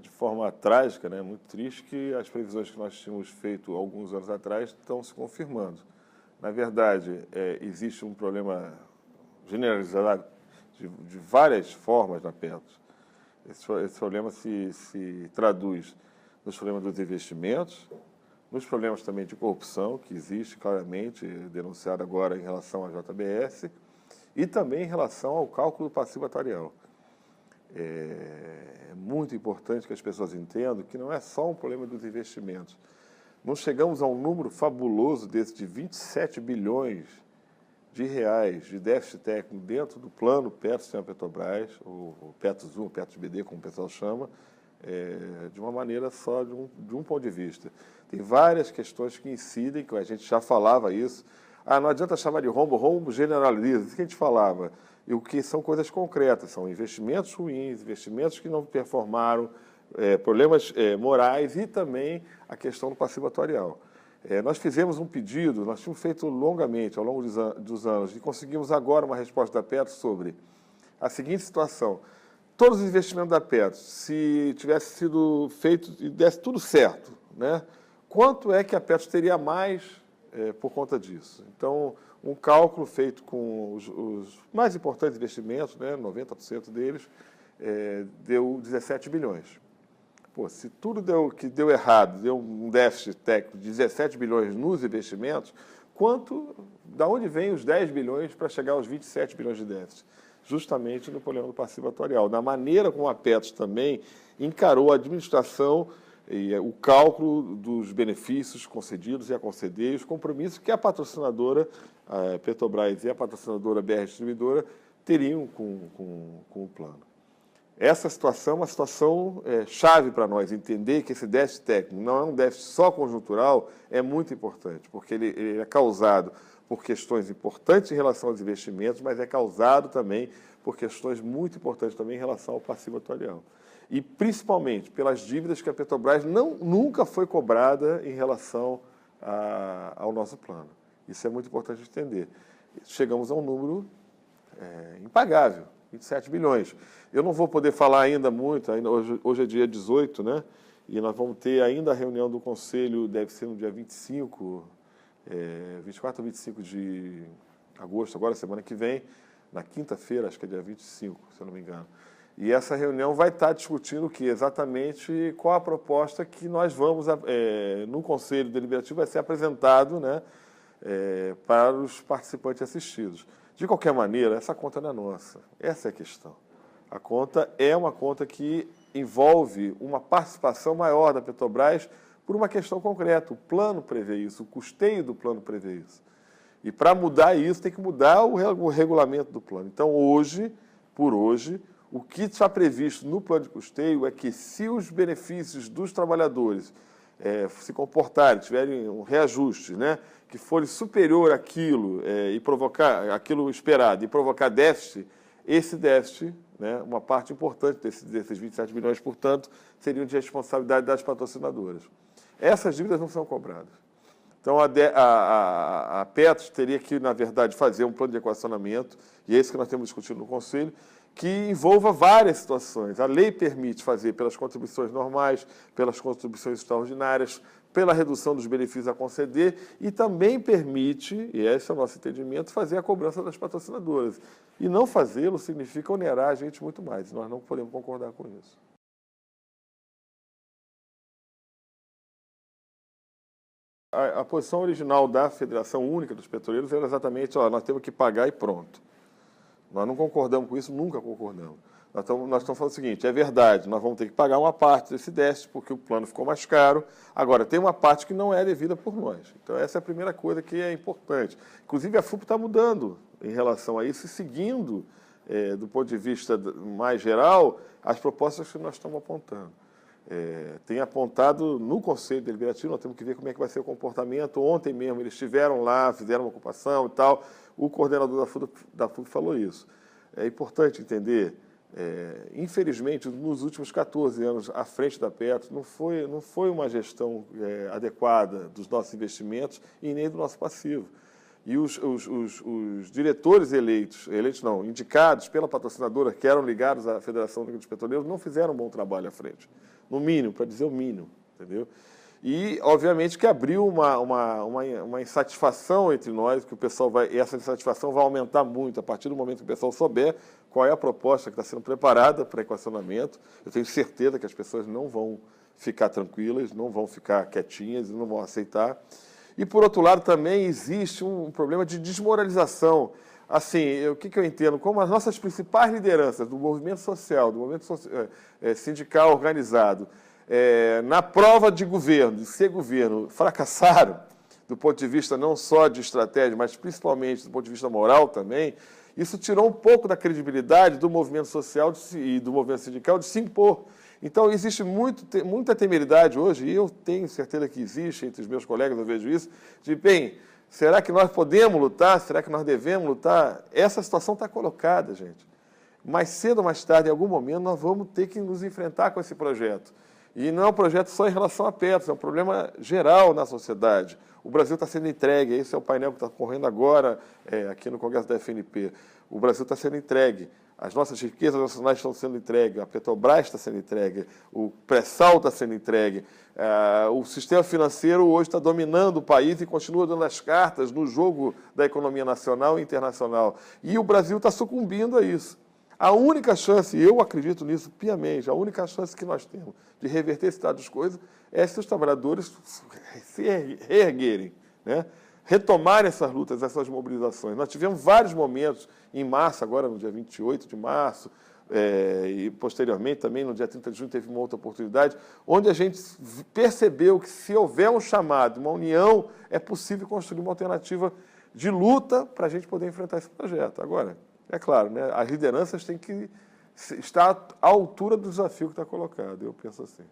de forma trágica, né, muito triste, que as previsões que nós tínhamos feito alguns anos atrás estão se confirmando. Na verdade, existe um problema generalizado de várias formas na Petros. Esse problema se traduz nos problemas dos investimentos, nos problemas também de corrupção, que existe claramente, denunciado agora em relação à JBS, e também em relação ao cálculo passivo atuarial. É muito importante que as pessoas entendam que não é só um problema dos investimentos. Não chegamos a um número fabuloso desse de 27 bilhões de reais de déficit técnico dentro do plano Petros Sistema Petrobras, o Petros 1, o Petros BD, como o pessoal chama, de uma maneira só, de um ponto de vista. Tem várias questões que incidem, que a gente já falava isso. Não adianta chamar de rombo, rombo generaliza, isso que a gente falava. E o que são coisas concretas, são investimentos ruins, investimentos que não performaram, problemas morais e também a questão do passivo atuarial. Nós fizemos um pedido, nós tínhamos feito longamente ao longo dos anos e conseguimos agora uma resposta da Petros sobre a seguinte situação. Todos os investimentos da Petros, se tivesse sido feito e desse tudo certo, né, quanto é que a Petros teria mais por conta disso? Então, um cálculo feito com os mais importantes investimentos, né, 90% deles, deu 17 bilhões. Pô, se tudo que deu errado, deu um déficit técnico de 17 bilhões nos investimentos, da onde vem os 10 bilhões para chegar aos 27 bilhões de déficit? Justamente no problema do passivo atuarial. Da maneira como a Petros também encarou a administração e o cálculo dos benefícios concedidos e a conceder, os compromissos que a patrocinadora, a Petrobras e a patrocinadora BR Distribuidora, teriam com o plano. Essa situação é uma situação chave para nós, entender que esse déficit técnico não é um déficit só conjuntural, é muito importante, porque ele é causado por questões importantes em relação aos investimentos, mas é causado também por questões muito importantes também em relação ao passivo atuarial. E principalmente pelas dívidas que a Petrobras nunca foi cobrada em relação ao nosso plano. Isso é muito importante entender. Chegamos a um número impagável, 27 bilhões. Eu não vou poder falar ainda muito, hoje é dia 18, né? E nós vamos ter ainda a reunião do Conselho, deve ser no dia 24 ou 25 de agosto, agora, semana que vem, na quinta-feira, acho que é dia 25, se eu não me engano. E essa reunião vai estar discutindo o que? Exatamente qual a proposta que nós vamos, no Conselho Deliberativo, vai ser apresentado, né, para os participantes assistidos. De qualquer maneira, essa conta não é nossa. Essa é a questão. A conta é uma conta que envolve uma participação maior da Petrobras por uma questão concreta. O plano prevê isso, o custeio do plano prevê isso. E para mudar isso, tem que mudar o regulamento do plano. Então, por hoje, o que está previsto no plano de custeio é que, se os benefícios dos trabalhadores se comportarem, tiverem um reajuste, né, que for superior àquilo e provocar aquilo esperado e provocar déficit, esse déficit, né, uma parte importante desses 27 bilhões, portanto, seriam de responsabilidade das patrocinadoras. Essas dívidas não são cobradas. Então, a Petros teria que, na verdade, fazer um plano de equacionamento, e é isso que nós temos discutido no Conselho, que envolva várias situações. A lei permite fazer pelas contribuições normais, pelas contribuições extraordinárias, pela redução dos benefícios a conceder, e também permite, e esse é o nosso entendimento, fazer a cobrança das patrocinadoras. E não fazê-lo significa onerar a gente muito mais, e nós não podemos concordar com isso. A posição original da Federação Única dos Petroleiros era exatamente, nós temos que pagar e pronto. Nós não concordamos com isso, nunca concordamos. Nós estamos falando o seguinte, é verdade, nós vamos ter que pagar uma parte desse déficit, porque o plano ficou mais caro. Agora, tem uma parte que não é devida por nós. Então, essa é a primeira coisa que é importante. Inclusive, a FUP está mudando em relação a isso e seguindo, do ponto de vista mais geral, as propostas que nós estamos apontando. Tem apontado no Conselho Deliberativo, nós temos que ver como é que vai ser o comportamento. Ontem mesmo eles estiveram lá, fizeram uma ocupação e tal. O coordenador da FUP falou isso. É importante entender, infelizmente, nos últimos 14 anos à frente da Petros, não foi uma gestão adequada dos nossos investimentos e nem do nosso passivo. E os diretores indicados pela patrocinadora, que eram ligados à Federação Única dos Petroleiros, não fizeram um bom trabalho à frente. no mínimo, para dizer o mínimo, entendeu? E, obviamente, que abriu uma insatisfação entre nós, que o pessoal vai, e essa insatisfação vai aumentar muito a partir do momento que o pessoal souber qual é a proposta que está sendo preparada para equacionamento. Eu tenho certeza que as pessoas não vão ficar tranquilas, não vão ficar quietinhas, não vão aceitar. E, por outro lado, também existe um problema de desmoralização. Assim, o que eu entendo? Como as nossas principais lideranças do movimento social, do movimento sindical organizado, na prova de governo, de ser governo, fracassaram, do ponto de vista não só de estratégia, mas principalmente do ponto de vista moral também, isso tirou um pouco da credibilidade do movimento social e do movimento sindical de se impor. Então, existe muita temeridade hoje, e eu tenho certeza que existe entre os meus colegas, eu vejo isso, de, bem, será que nós podemos lutar? Será que nós devemos lutar? Essa situação está colocada, gente. Mais cedo ou mais tarde, em algum momento, nós vamos ter que nos enfrentar com esse projeto. E não é um projeto só em relação a Petros, é um problema geral na sociedade. O Brasil está sendo entregue, esse é o painel que está correndo agora aqui no Congresso da FNP. O Brasil está sendo entregue, as nossas riquezas nacionais estão sendo entregues, a Petrobras está sendo entregue, o pré-sal está sendo entregue, o sistema financeiro hoje está dominando o país e continua dando as cartas no jogo da economia nacional e internacional. E o Brasil está sucumbindo a isso. A única chance, e eu acredito nisso piamente, a única chance que nós temos de reverter esse estado de coisas é se os trabalhadores se reerguerem, né? Retomarem essas lutas, essas mobilizações. Nós tivemos vários momentos, em março, agora no dia 28 de março, e posteriormente também no dia 30 de junho teve uma outra oportunidade, onde a gente percebeu que se houver um chamado, uma união, é possível construir uma alternativa de luta para a gente poder enfrentar esse projeto. Agora, é claro, né, as lideranças têm que estar à altura do desafio que está colocado, eu penso assim.